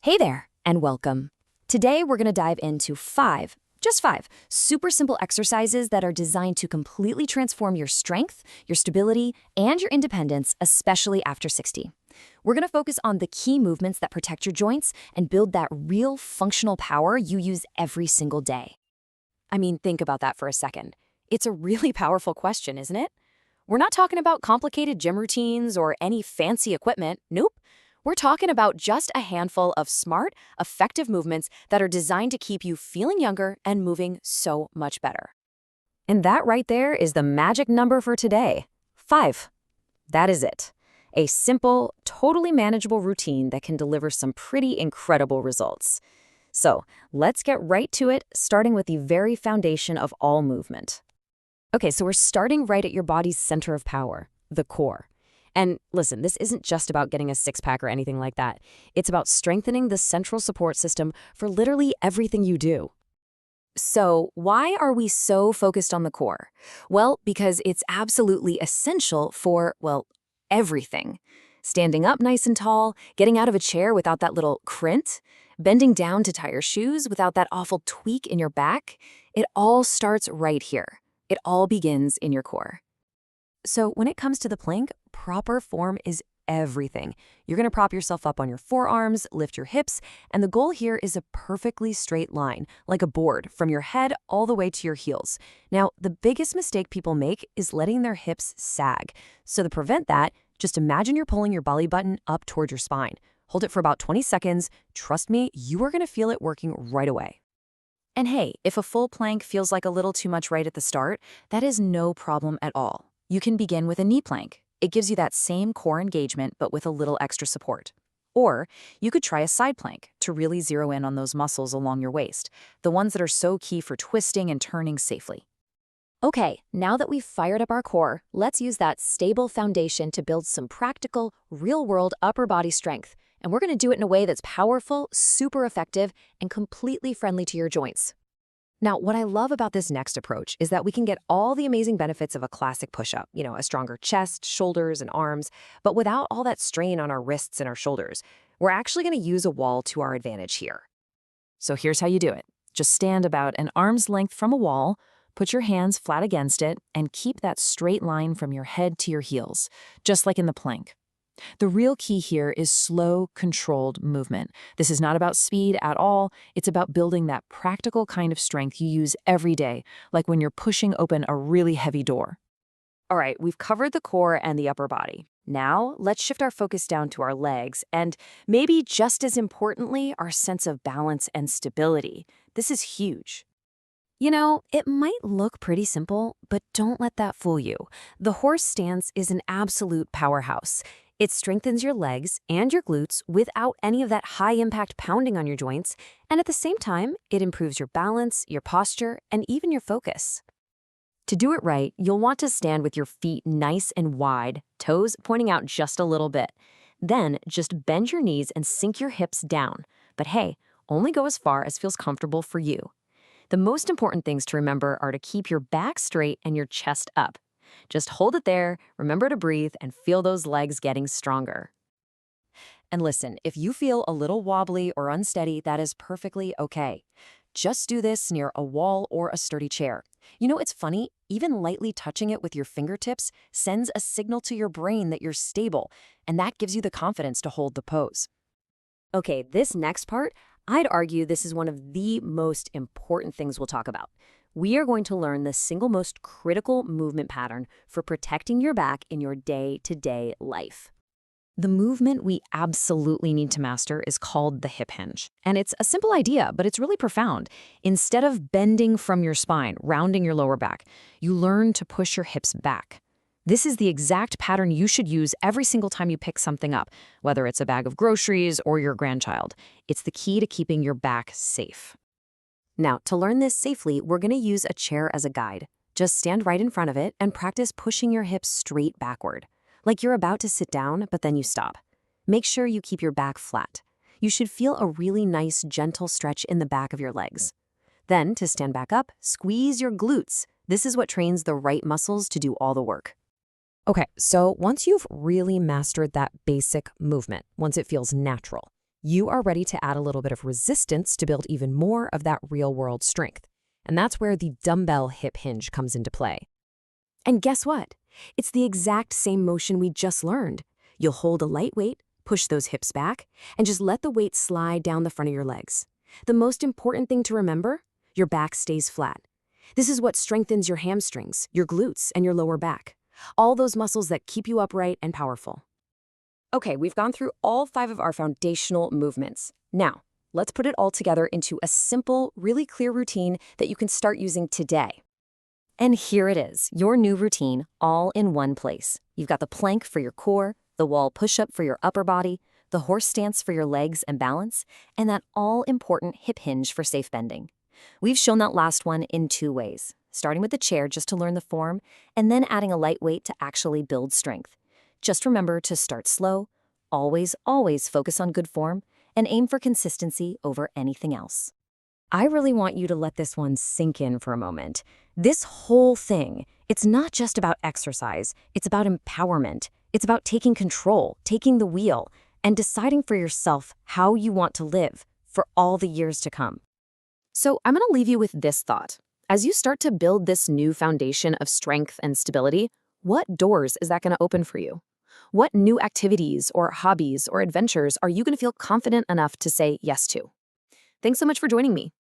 Hey there, and welcome. Today we're going to dive into just five, super simple exercises that are designed to completely transform your strength, your stability, and your independence, especially after 60. We're going to focus on the key movements that protect your joints and build that real functional power you use every single day. I mean, think about that for a second. It's a really powerful question, isn't it? We're not talking about complicated gym routines or any fancy equipment. Nope. We're talking about just a handful of smart, effective movements that are designed to keep you feeling younger and moving so much better. And that right there is the magic number for today. 5. That is it. A simple, totally manageable routine that can deliver some pretty incredible results. So let's get right to it, starting with the very foundation of all movement. Okay, so we're starting right at your body's center of power, the core. And listen, this isn't just about getting a six-pack or anything like that. It's about strengthening the central support system for literally everything you do. So why are we so focused on the core? Well, because it's absolutely essential for, everything. Standing up nice and tall, getting out of a chair without that little crint, bending down to tie your shoes without that awful tweak in your back. It all starts right here. It all begins in your core. So when it comes to the plank, proper form is everything. You're going to prop yourself up on your forearms, lift your hips, and the goal here is a perfectly straight line, like a board, from your head all the way to your heels. Now, the biggest mistake people make is letting their hips sag. So to prevent that, just imagine you're pulling your belly button up toward your spine. Hold it for about 20 seconds. Trust me, you are going to feel it working right away. And hey, if a full plank feels like a little too much right at the start, that is no problem at all. You can begin with a knee plank. It gives you that same core engagement, but with a little extra support. Or you could try a side plank to really zero in on those muscles along your waist, the ones that are so key for twisting and turning safely. Okay, now that we've fired up our core, let's use that stable foundation to build some practical, real-world upper body strength. And we're going to do it in a way that's powerful, super effective, and completely friendly to your joints. Now, what I love about this next approach is that we can get all the amazing benefits of a classic push-up, a stronger chest, shoulders, and arms, but without all that strain on our wrists and our shoulders. We're actually going to use a wall to our advantage here. So here's how you do it. Just stand about an arm's length from a wall, put your hands flat against it, and keep that straight line from your head to your heels, just like in the plank. The real key here is slow, controlled movement. This is not about speed at all. It's about building that practical kind of strength you use every day, like when you're pushing open a really heavy door. All right, we've covered the core and the upper body. Now, let's shift our focus down to our legs and maybe just as importantly, our sense of balance and stability. This is huge. It might look pretty simple, but don't let that fool you. The horse stance is an absolute powerhouse. It strengthens your legs and your glutes without any of that high-impact pounding on your joints, and at the same time, it improves your balance, your posture, and even your focus. To do it right, you'll want to stand with your feet nice and wide, toes pointing out just a little bit. Then, just bend your knees and sink your hips down. But hey, only go as far as feels comfortable for you. The most important things to remember are to keep your back straight and your chest up. Just hold it there, remember to breathe, and feel those legs getting stronger. And listen, if you feel a little wobbly or unsteady, that is perfectly okay. Just do this near a wall or a sturdy chair. It's funny, even lightly touching it with your fingertips sends a signal to your brain that you're stable, and that gives you the confidence to hold the pose. Okay, this next part, I'd argue this is one of the most important things we'll talk about. We are going to learn the single most critical movement pattern for protecting your back in your day-to-day life. The movement we absolutely need to master is called the hip hinge. And it's a simple idea, but it's really profound. Instead of bending from your spine, rounding your lower back, you learn to push your hips back. This is the exact pattern you should use every single time you pick something up, whether it's a bag of groceries or your grandchild. It's the key to keeping your back safe. Now, to learn this safely, we're going to use a chair as a guide. Just stand right in front of it and practice pushing your hips straight backward, like you're about to sit down, but then you stop. Make sure you keep your back flat. You should feel a really nice, gentle stretch in the back of your legs. Then, to stand back up, squeeze your glutes. This is what trains the right muscles to do all the work. Okay, so once you've really mastered that basic movement, once it feels natural, you are ready to add a little bit of resistance to build even more of that real-world strength. And that's where the dumbbell hip hinge comes into play. And guess what? It's the exact same motion we just learned. You'll hold a light weight, push those hips back, and just let the weight slide down the front of your legs. The most important thing to remember, your back stays flat. This is what strengthens your hamstrings, your glutes, and your lower back. All those muscles that keep you upright and powerful. Okay, we've gone through all 5 of our foundational movements. Now, let's put it all together into a simple, really clear routine that you can start using today. And here it is, your new routine, all in one place. You've got the plank for your core, the wall push-up for your upper body, the horse stance for your legs and balance, and that all-important hip hinge for safe bending. We've shown that last one in 2 ways, starting with the chair just to learn the form, and then adding a light weight to actually build strength. Just remember to start slow, always focus on good form, and aim for consistency over anything else. I really want you to let this one sink in for a moment. This whole thing, it's not just about exercise, it's about empowerment. It's about taking control, taking the wheel, and deciding for yourself how you want to live for all the years to come. So I'm going to leave you with this thought. As you start to build this new foundation of strength and stability, what doors is that going to open for you? What new activities or hobbies or adventures are you going to feel confident enough to say yes to? Thanks so much for joining me.